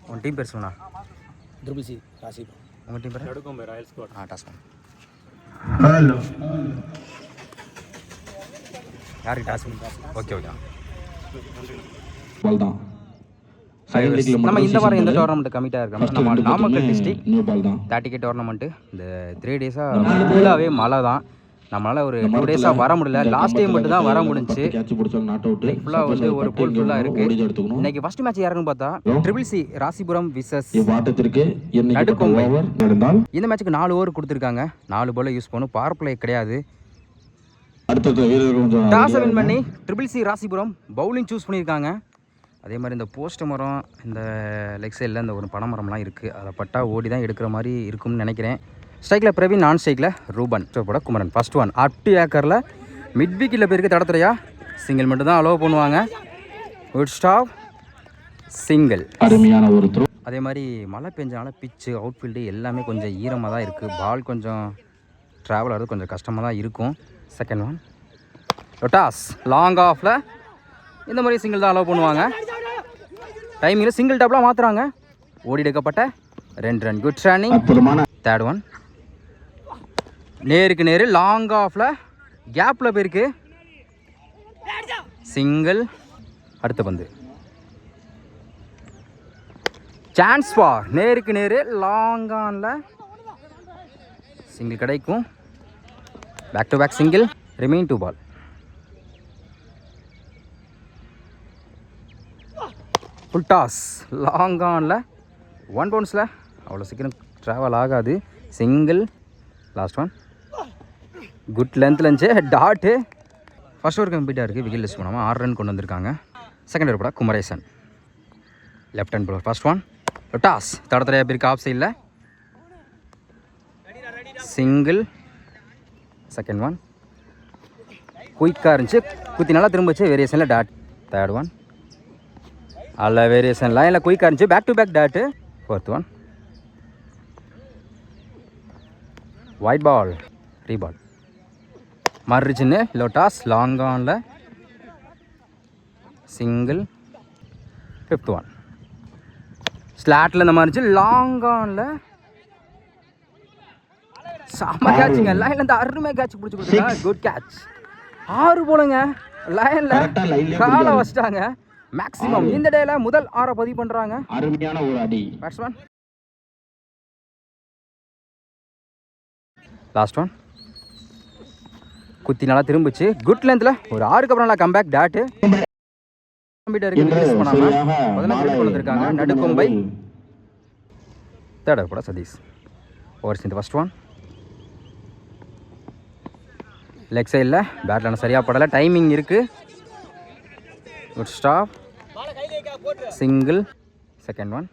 உன் டீம் பேர் சொல்லுண்ணா. Triple C ராசி. உங்கள் டீம் பேர் நடுக்கொம்பை ராயல் ஸ்குவாட். டாஸ் பண்ணு. ஹலோ யாருக்கு டாஸ் பண்ணு? Okay okay. பால் தான். நம்ம இந்த வாரம் எந்த டோர்னமெண்ட் கமிட்டாக இருக்கோம். நம்ம நாமக்கல் டிஸ்ட்ரிக்ட் நியூ பால் தான். 30K டோர்னமெண்ட்டு இந்த 3 டேஸாக ஃபுல்லாகவே மழை தான். நம்மளால் ஒரு 2 டேஸாக வர முடியல. லாஸ்ட் டைம் மட்டும் தான் வர முடிஞ்சு. ஃபுல்லாக வந்து ஒரு பூல் ஃபுல்லாக இருக்குது. இன்னைக்கு ஃபர்ஸ்ட் மேட்ச் யாருன்னு பார்த்தா ட்ரிபிள் சி ராசிபுரம் விசஸ் நடுக்கொம்பை. இந்த மேட்ச்சுக்கு 4 ஓவர் கொடுத்துருக்காங்க. 4 பால் யூஸ் பண்ணும். பவர் பிளே கிடையாது. டாஸை வின் பண்ணி triple C Rasipuram bowling choose பண்ணியிருக்காங்க. அதே மாதிரி இந்த போஸ்ட் மரம், இந்த லெக் சைடில் இந்த ஒரு பனைமரம்லாம் இருக்குது. அதை பட்டா ஓடி தான் எடுக்கிற மாதிரி இருக்கும்னு நினைக்கிறேன். ஸ்ட்ரைக்கில் பிரவீன், நான் ஸ்ட்ரைக்கில் ரூபன், போட குமரன். ஃபர்ஸ்ட் ஒன் அப்டி ஏக்கரில் மிட் விக்கெட்டில் போயிருக்கு. தடத்துறையா சிங்கிள் மட்டும் தான் அலோவ் பண்ணுவாங்க. Good stop, single. அருமையான ஒரு த்ரோ. அதே மாதிரி மழை பெஞ்சனால பிச்சு அவுட்ஃபீல்டு எல்லாமே கொஞ்சம் ஈரமாக தான் இருக்குது. பால் கொஞ்சம் ட்ராவல் ஆகிறது கொஞ்சம் கஷ்டமாக தான் இருக்கும். செகண்ட் ஒன் டாஸ் லாங் ஆஃபில் இந்த மாதிரி சிங்கிள் தான் அலோவ் பண்ணுவாங்க. டைமிங்கில் சிங்கிள் டாப்லாம் மாற்றுறாங்க. ஓடி எடுக்கப்பட்ட 2 run. Good running. Third one நேருக்கு நேரு லாங் ஆஃபில் கேப்பில் போயிருக்கு. சிங்கிள். அடுத்த பந்து சான்ஸ் ஃபார் நேருக்கு நேரு லாங் ஆனில் சிங்கிள் கிடைக்கும். Back to back single. Remain 2 ball. Full toss long on 1 பவுன்ஸில் அவ்வளோ சீக்கிரம் ட்ராவல் ஆகாது. சிங்கிள். லாஸ்ட் ஒன் குட் லென்த்தில் இருந்துச்சு. டாட்டு. ஃபர்ஸ்ட் ஓவர் கம்ப்ளீட்டாக இருக்குது. விக்கெட் லிஸ்ட் பண்ணாமல் 6 ரன் கொண்டு வந்திருக்காங்க. செகண்ட் ஓவர் கூட Kumaresan left hand bowler. First one toss தடத்தரையாக போயிருக்கு ஆஃப் சைடில். சிங்கிள். செகண்ட் ஒன் குயிக்காக இருந்துச்சு. குத்தி நல்லா திரும்பிச்சு. வேரியேஷனில் டாட். தேர்ட் ஒன் அல்ல வேரியேஷன் லைனில் குயிக்காக இருந்துச்சு. Back to back dot. Fourth one white ball. Re ball மாறிச்சுன்னு லோட்டாஸ் லாங் ஆனில் சிங்கிள். ஃபிஃப்த் ஒன் ஸ்லாட்டில் இந்த மாதிரி லாங் ஆனில் செம்ம கேட்சுங்க. லைனில் இந்த அருமையாக கேட்ச் பிடிச்சி கொடுத்துருக்காங்க. Good catch. 6 போலுங்க. லைனில் காலை வச்சிட்டாங்க. மேக்ஸிமம் இந்த டேல முதல் 6 பதிவு பண்றாங்க. அருமையான ஒரு அடி. பேட்ஸ்மேன் லாஸ்ட் ஒன் குத்தி நல்லா திரும்பிச்சு. குட் லென்த்ல ஒரு 6க்கு அப்புறம் நல்லா கம்பேக் டாட்டு. கம்ப்யூட்டருக்கு ரிலீஸ் பண்ணாம 15 ரன் கொண்டு வந்திருக்காங்க. நடுக்கொம்பை. தேர்ட் ஓவர் கூட சதீஷ். ஓவர்ஸ் இந்த ஃபர்ஸ்ட் ஒன் லெக் சைடில் பேட்டில் சரியாக படலை. டைமிங் இருக்குது. Good stop. Single. Second one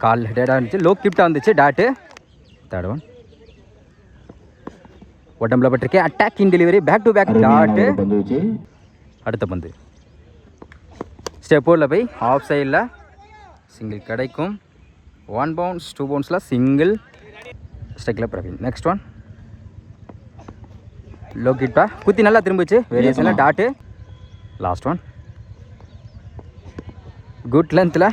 கால் டேடாக இருந்துச்சு. லோ கிப்டாக வந்துச்சு. டாட்டு. தேர்ட் ஒன் உடம்புல பட்டிருக்கே. Attack in delivery. Back to back dot. அடுத்த பந்து ஸ்டெப்போரில் போய் ஆஃப் சைடில் சிங்கிள் கிடைக்கும். 1 பவுன்ஸ் 2 பவுன்ஸில் சிங்கிள். ஸ்ட்ரைக்கில் பிரவீன். நெக்ஸ்ட் ஒன் லோ கிட்டா குத்தி நல்லா திரும்பிச்சு. வேரியேஷனில் டாட்டு. லாஸ்ட் ஒன் குட் லென்த்தில்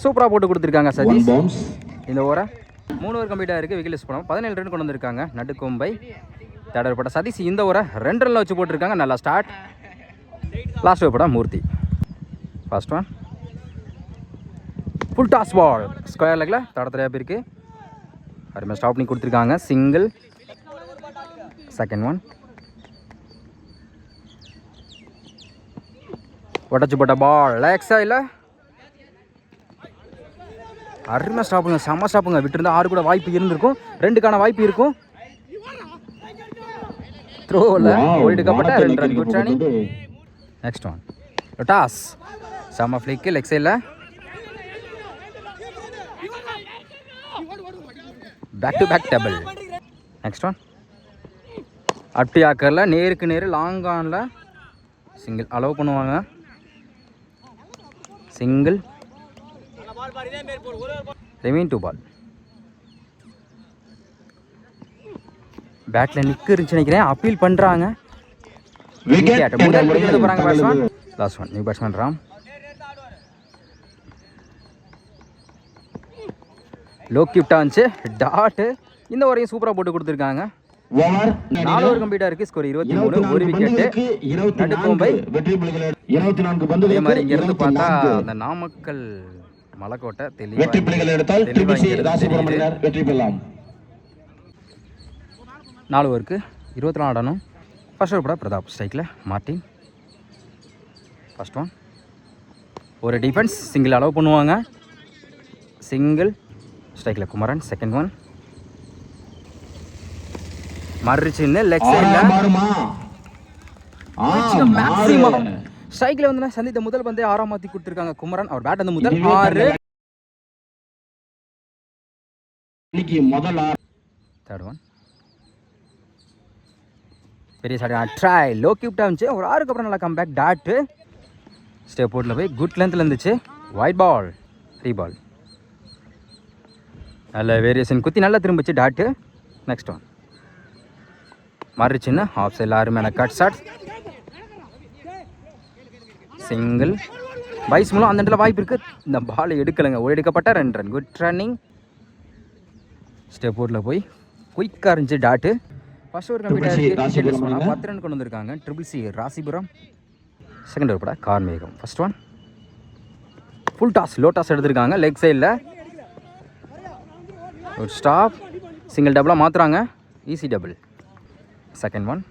சூப்பராக போட்டு கொடுத்துருக்காங்க சதீஷ். இந்த ஓவரை 3 ஓவர் கம்ப்ளீட்டாக இருக்குது. விக்கெட் லிஸ்ட் பண்ணோம். 17 ரன் கொண்டு வந்திருக்காங்க. நடுக்கொம்பை. தேர்ட் ஓவர் போட்ட சதீஷ் இந்த ஓவரை 2 ரனில் வச்சு போட்டிருக்காங்க. நல்லா ஸ்டார்ட். லாஸ்ட் ஓவர் போட Murthy. First one full toss ball square லெக்கில் தடத்தரையாக போயிருக்கு. அருமையாக ஸ்டாப் பண்ணி கொடுத்துருக்காங்க. சிங்கிள். செகண்ட் ஒன் உடச்சி போட்ட பால் லேக்ஸா இல்லை. அருமையாக ஸ்டாப்புங்க. செம்ம ஸ்டாப்புங்க. விட்டுருந்தா 6 கூட வாய்ப்பு இருந்திருக்கும். 2க்கான வாய்ப்பு இருக்கும். த்ரோவில் ஓடிக்கப்பட்ட 2 run. Good running. Next one toss செம்ம ஃப்ளிக்கு லெக் சைடில். Back to back double. Next one அப்டி ஆக்கரில் நேருக்கு நேரு லாங் ஆனில் சிங்கிள் அலோவ் பண்ணுவாங்க. சிங்கிள். Remain 2 ball. பேட்டில் நிற்கு இருந்துச்சு நினைக்கிறேன். அப்பீல் பண்ணுறாங்க. போகிறாங்க batsman. Last one new batsman Ram. Low கிஃப்டாக இருந்துச்சு டாட்டு. இந்த ஓவரையும் சூப்பராக போட்டு கொடுத்துருக்காங்க. ஓவர் 4 ஓவர் கம்ப்ளீட்டாக இருக்குது. ஸ்கோர் 23, ஒரு விக்கெட்டு. நடுக்கோம்பை 24 அதே மாதிரி பந்துகளுக்கு இங்கேருந்து பார்த்தா 24 அந்த நாமக்கல் மலைக்கோட்டை வெற்றி புள்ளிகள் எடுத்தால் திருபிசி ராசிபுரம் அணியினர் வெற்றி பெறலாம். 4 ஓவருக்கு 24 ஆடணும். ஃபர்ஸ்ட் ஓவர் கூட பிரதாப் ஸ்ட்ரைக்கில் மார்டின். ஃபர்ஸ்ட் ஒன் ஒரு டிஃபென்ஸ் சிங்கிள் அலோவ் பண்ணுவாங்க. சிங்கிள் ஸ்ட்ரைக்கில் குமரன். செகண்ட் ஒன் மறுச்சின்னு லெக் சைடில் மேக்ஸிமம் ஸ்ட்ரைக்கில் வந்து சந்தித்த முதல் பந்தே 6ஆம் மாற்றி கொடுத்துருக்காங்க குமரன். அவர் பேட் வந்து முதல் 6. முதல் தேர்ட் ஒன் பெரிய சாடி ட்ரை லோ கியூப்டாக இருந்துச்சு. ஒரு 6க்கு அப்புறம் நல்லா கம் பேக் டாட்டு. ஸ்டேப் போர்ட்டில் போய் குட் லென்த்தில் இருந்துச்சு. ஒயிட் பால் 3 பால். நல்ல வேரியேஷன் குத்தி நல்லா திரும்பிச்சு டாட்டு. நெக்ஸ்ட் ஒன் மாறிச்சுன்னு ஆஃப் சைடில் அருமையான கட் ஷாட். சிங்கிள் பைஸ் மூலம் அந்த இடத்துல வாய்ப்பு இருக்குது. இந்த பால் எடுக்கலைங்க. ஒரு எடுக்கப்பட்ட 2 ரன். Good running. ஸ்டெப் போர்ட்டில் போய் குயிக்காக இருந்துச்சு டாட்டு. ஃபர்ஸ்ட் ஓவர் கம்ப்ளீட்டாக 10 ரன் கொண்டு வந்திருக்காங்க triple C Rasipuram. Second over பட Karmegam. First one full toss low toss எடுத்திருக்காங்க லெக் சைடில். ஒரு ஸ்டாப் சிங்கிள் டபுளாக மாற்றுறாங்க. Easy double. Second one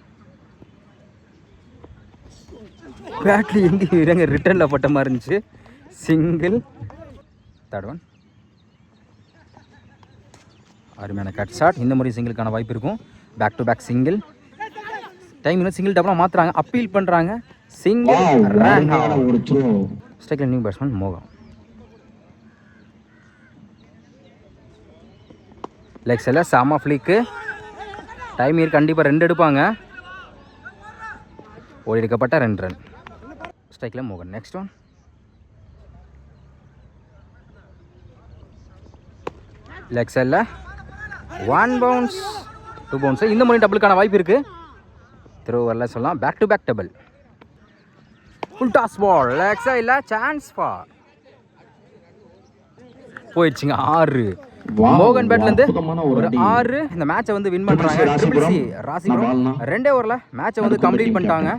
badly எங்கே இறங்க ரிட்டர்னில் பட்ட மாதிரி இருந்துச்சு. சிங்கிள். தேர்ட் ஒன் அருமையான கட் ஷாட். இந்த முறை சிங்கிளுக்கான வாய்ப்பு இருக்கும். Back to back single. Time இன்னும் சிங்கிள் டபுளாக மாற்றுறாங்க. அப்பீல் பண்ணுறாங்க. Single run out. ஸ்ட்ரைக்கில் நியூ பேட்ஸ்மேன் மோகம். லெக் சைடில் சாமா ஃப்ளிக்கு. டைம் இருக்கு கண்டிப்பாக 2 எடுப்பாங்க. ஓடி எடுக்கப்பட்ட 2 ரன். ஸ்ட்ரைக்கில் மோகன். நெக்ஸ்ட் ஒன் லெக் சைடில் 1 பவுன்ஸ் 2 பவுன்ஸ். இந்த முறை டபுளுக்கான வாய்ப்பு இருக்குது. த்ரோ வரல சொல்லலாம். Back to back double. Full toss ball leg சைடில் சான்ஸ் ஃபார் போயிடுச்சுங்க. 6 மோகன் பேட்லேருந்து ஒரு 6. இந்த மேட்சை வந்து வின் பண்ணுறாங்க ட்ரிபிள் சி ராசிபுரம். 2 ஓவரில் மேட்சை வந்து கம்ப்ளீட் பண்ணிட்டாங்க.